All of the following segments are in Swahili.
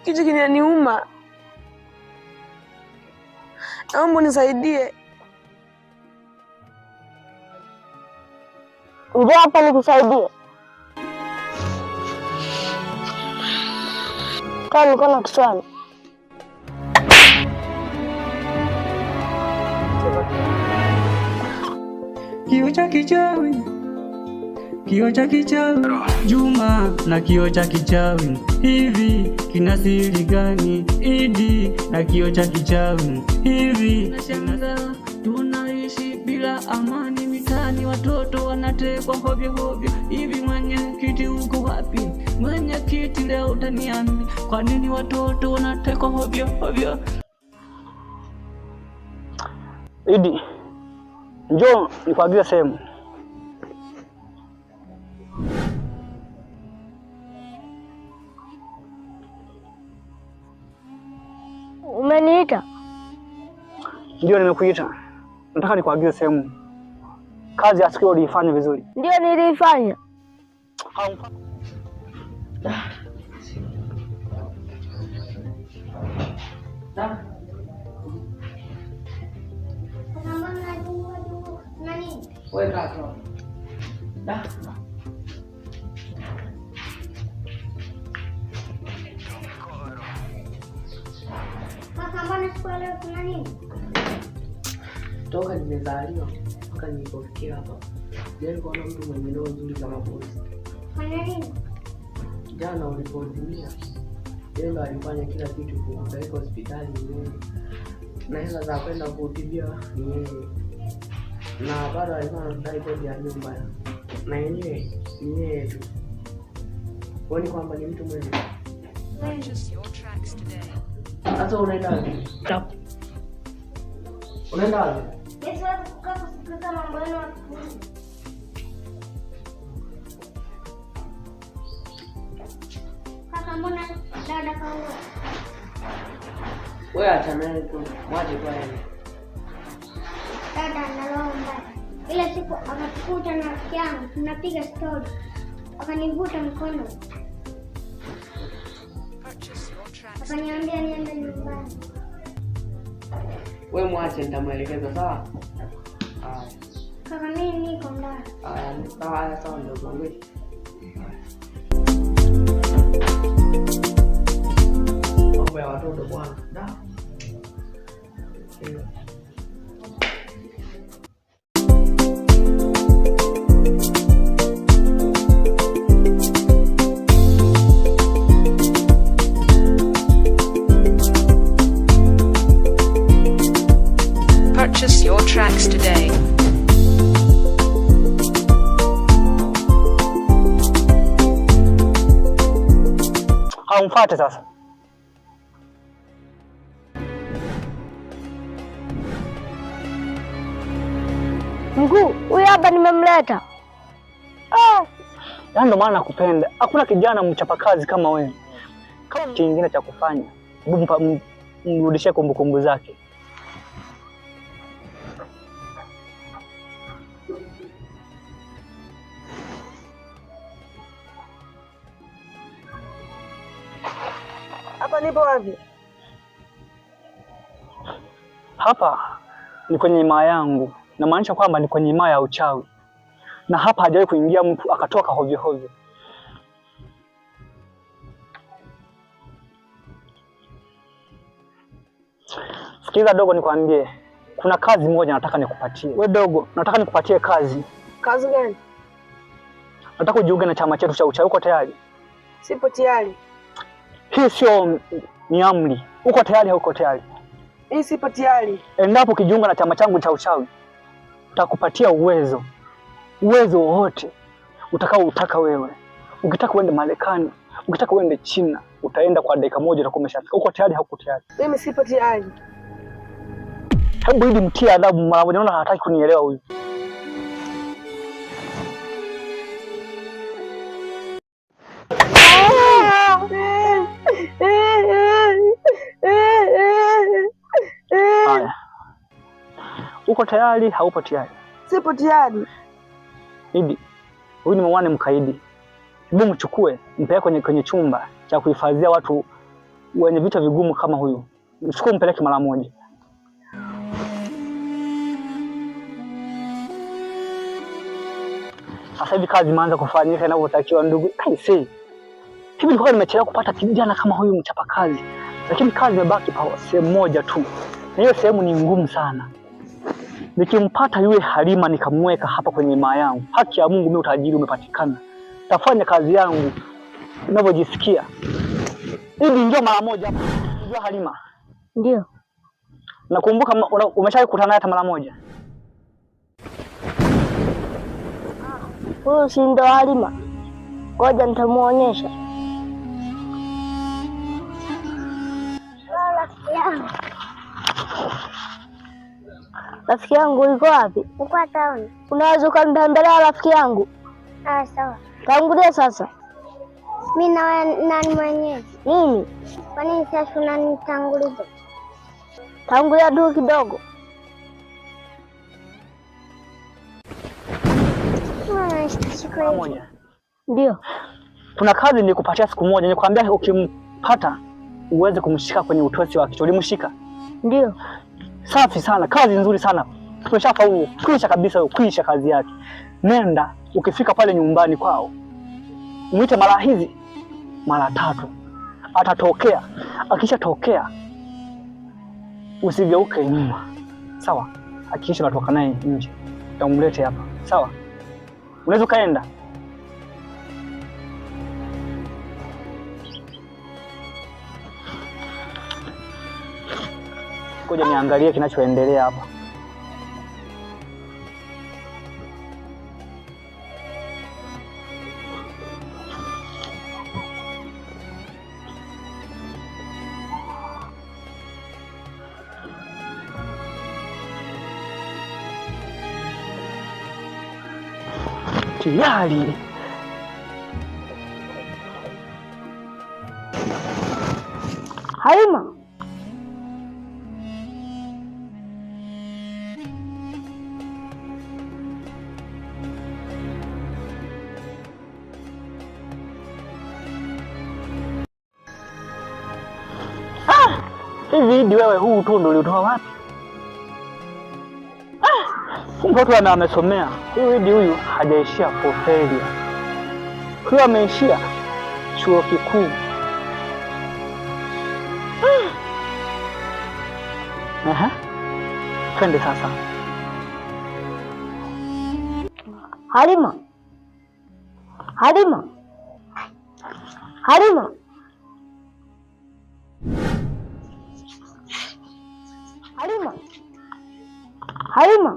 Kitu kinaniuma. Naomba nisaidie. Njoo hapa nikusaidie. Kaa mikono kichwani. Kioo cha kichawi, kioo cha kichawi, Juma na kioo cha kichawi, hivi kina siri gani? Idi na kioo cha kichawi, hivi nashangaa tunaishi bila amani mitaani, watoto wanatekwa hovyo hovyo. Hivi mwenyekiti uko wapi? Mwenyekiti leo utaniambia kwa nini watoto wanatekwa hovyo hovyo? Idi, njoo nikuagize sehemu. Umeniita? Ndio nimekuita. Nataka nikuagize sehemu. Kazi ya siku hiyo uliifanya vizuri. Ndio nilifanya. Toka nimezaliwa mpaka nilipofikia hapa, sijawahi kuona mtu mwenye roho nzuri kama bosi. Jana ulipozimia, yeye ndo alifanya kila kitu, kupeleka hospitali yeye, na hela za kwenda kutibia ni yeye, na bado alikuwa anadai kodi ya nyumba, na yenyewe ni yeye tu. Kwani kwamba ni mtu mwema. Sasa unaenda wapi? Unaenda wapi? Yesu kukaa kusikiliza mambo yenu. Kaka, mbona dada kaoa? Wewe acha naye tu, mwache kwa yeye. Dada analomba. Ile siku akatukuta na rafiki yangu, tunapiga story. Akanivuta mkono. Akaniambia niende nyumbani. Wewe mwache, nitamuelekeza sawa? Haya. Kaka, mimi niko ndani. Haya, sawa ndogo wangu. Mambo ya watoto bwana. Purchase your tracks today. Mfuate sasa. Mkuu, huyu hapa nimemleta. Yaani ndo maana nakupenda. Hakuna kijana mchapakazi kama wewe. Kama kingine cha kufanya, mrudishie kumbukumbu zake. Hapa nipo wapi? Hapa ni kwenye himaya yangu. Na maanisha kwamba ni kwenye himaya ya uchawi. Na hapa hajawahi kuingia mtu akatoka hovyo hovyo. Sikiza dogo, nikwambie. Kuna kazi moja nataka nikupatie. Wewe dogo, nataka nikupatie kazi. Kazi gani? Nataka ujiunge na chama chetu cha uchawi. Uko tayari? Sipo tayari. Hii sio ni amri. Uko tayari au uko tayari? Mimi sipo tayari. Endapo ukijiunga na chama changu cha uchawi, utakupatia uwezo wowote utakao utaka wewe. Ukitaka uende Marekani, ukitaka uende China, utaenda kwa dakika moja utakuwa umeshafika. Uko tayari au uko tayari? Mimi sipo tayari. Hebu hidi mtie adabu mara moja, naona hataki kunielewa huyu. Haya. Uko tayari haupo tayari? Sipo tayari. Idi, huyu ni mwana mkaidi. Hebu mchukue mpeleke kwenye chumba cha kuhifadhia watu wenye vita vigumu kama huyu. Mchukue mpeleke mara moja. Sasa hivi kazi imeanza kufanyika inavyotakiwa ndugu. Kaisi. Hivi nilikuwa nimechelewa kupata kijana kama huyu mchapakazi. Lakini kazi imebaki pa sehemu moja tu. Na hiyo sehemu ni ngumu sana. Nikimpata yule Halima nikamweka hapa kwenye maa yangu, haki ya Mungu mimi utajiri umepatikana. Tafanya kazi yangu ninavyojisikia. Hivi njoo mara moja hapa. Njoo Halima. Ndio. Nakumbuka umeshawahi kukutana naye hata mara moja. Huyu si ndo Halima? Ngoja nitamuonyesha. Rafiki yangu uko wapi? Uko town. Unaweza ukanitembelea rafiki yangu? Sawa. Tangulia sasa. Mimi na nani mwenyewe? Mimi. Kwa nini sasa unanitanguliza? Tangulia tu kidogo. Ndio. Kuna kazi nilikupatia siku moja, nilikwambia ukimpata uweze kumshika kwenye utosi wa kichwa. Ulimshika? Ndio. Safi sana, kazi nzuri sana. Tumeshafaulu, kwisha kabisa, kwisha kazi yake. Nenda, ukifika pale nyumbani kwao, muite mara hizi mara 3. Atatokea. Akishatokea usigeuke nyuma. Sawa? Hakikisha unatoka naye nje. Utamlete hapa. Sawa? Unaweza kaenda. Ngoja niangalie kinachoendelea hapa. Tayari. Halima. Hivi wewe huu utundu ulitoa wapi? Mtoto amesomea. Huyu hajaishia Fofelia. Huyu ameishia chuo kikuu. Twende sasa. Halima. Halima. Halima. Halima. Halima.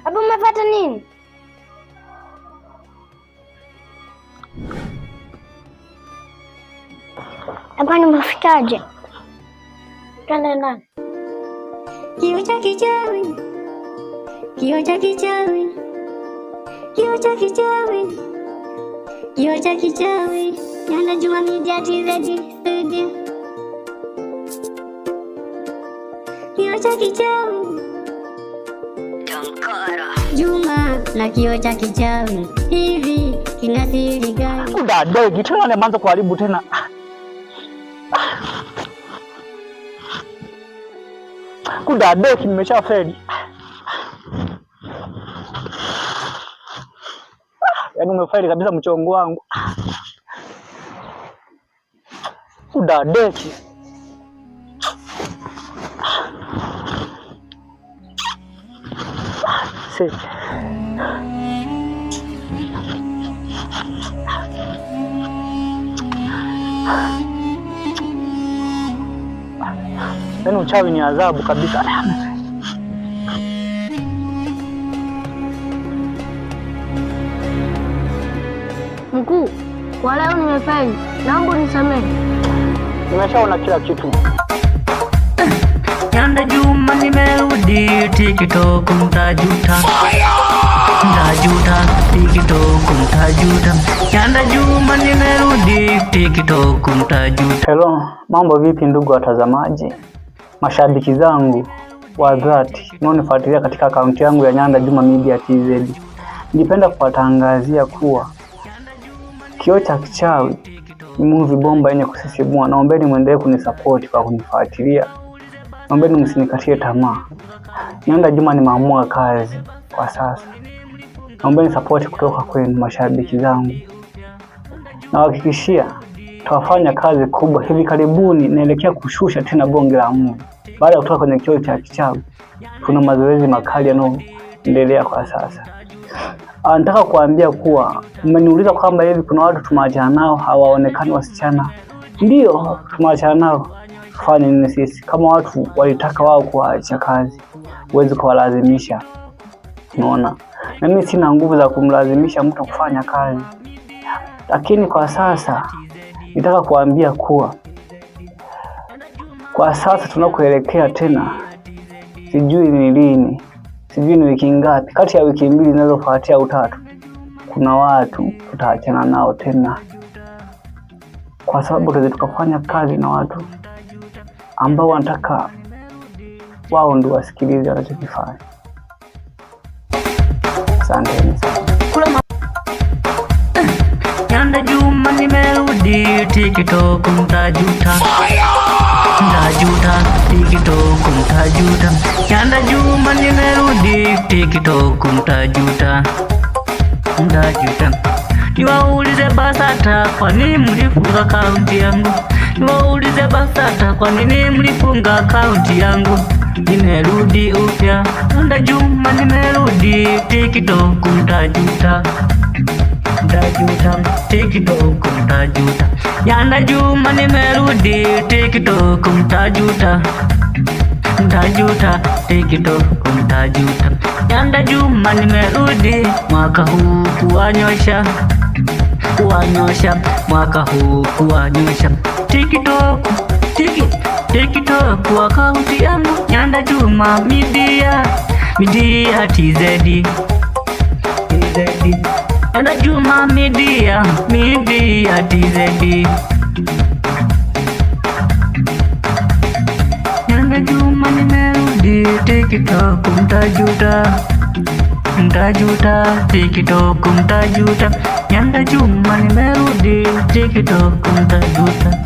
Abu umepata nini? Hapa nimefikaje? Twende ndani. Kioo cha kichawi, kioo cha kichawi, kioo cha kichawi, kioo cha kichawi. Yanajua Media TZ Studio. Kioo cha kichawi, Juma na kioo cha kichawi. Hivi kina siri gani? Udadegi tena nimeanza kuharibu tena. Kudadeki nimeshafeli. Yaani umefeli kabisa mchongo wangu. Kudadeki. Yaani uchawi ni adhabu kabisa. Mkuu, kwa leo nimefeli. Naomba unisamehe. Nimeshaona kila kitu. Nyanda Juma nimerudi TikTok mtajuta. Mtajuta TikTok mtajuta. Nyanda Juma nimerudi TikTok mtajuta. Hello, mambo vipi ndugu watazamaji? Mashabiki zangu wa dhati mnaonifuatilia katika akaunti yangu ya Nyanda Juma Media TZ. Ningependa kuwatangazia kuwa Kioo cha Kichawi ni movie bomba yenye kusisimua. Naombeni muendelee kunisupport kwa kunifuatilia. Naombeni msinikatie tamaa. Nyanda Juma nimeamua kazi kwa sasa. Naombeni support kutoka kwenu mashabiki zangu. Nawahakikishia tutafanya kazi kubwa. Hivi karibuni naelekea kushusha tena bonge la movie. Baada ya kutoka kwenye Kioo cha Kichawi, kuna mazoezi makali yanayoendelea kwa sasa. Nataka kuambia kuwa mmeniuliza kwamba hivi kuna watu tumeachana nao hawaonekani wasichana. Ndio, tumeachana nao. Tufanye nini sisi? Kama watu walitaka wao kuacha kazi, huwezi kuwalazimisha. Unaona? Na mimi sina nguvu za kumlazimisha mtu kufanya kazi. Lakini kwa sasa nitaka kuambia kuwa kwa sasa tunakoelekea tena, sijui ni lini, sijui ni wiki ngapi, kati ya wiki 2 zinazofuatia au 3, kuna watu tutaachana nao tena, kwa sababu tuweze tukafanya kazi na watu ambao wanataka wao ndio wasikilize wanachokifanya. Asante sana. Nyanda Juma nimerudi TikTok mtajuta. Mtajuta TikTok mtajuta. Nyanda Juma nimerudi TikTok mtajuta. Mtajuta. Niwaulize BASATA kwa nini mlifunga akaunti yangu? Niwaulize BASATA kwa nini mlifunga akaunti yangu? Nimerudi upya. Nyanda Juma nimerudi TikTok mtajuta. Mtajuta TikTok mtajuta. Nyanda Juma nimerudi TikTok mtajuta. Mtajuta TikTok mtajuta. Nyanda Juma nimerudi mwaka huu kuwanyosha. Kuwanyosha mwaka huu kuwanyosha. TikTok TikTok akaunti yangu Nyanda Juma Media TZ. Nyanda Juma Media TZ. Nyanda Juma nimerudi TikTok mtajuta. Mtajuta TikTok mtajuta. Nyanda Juma nimerudi TikTok mtajuta.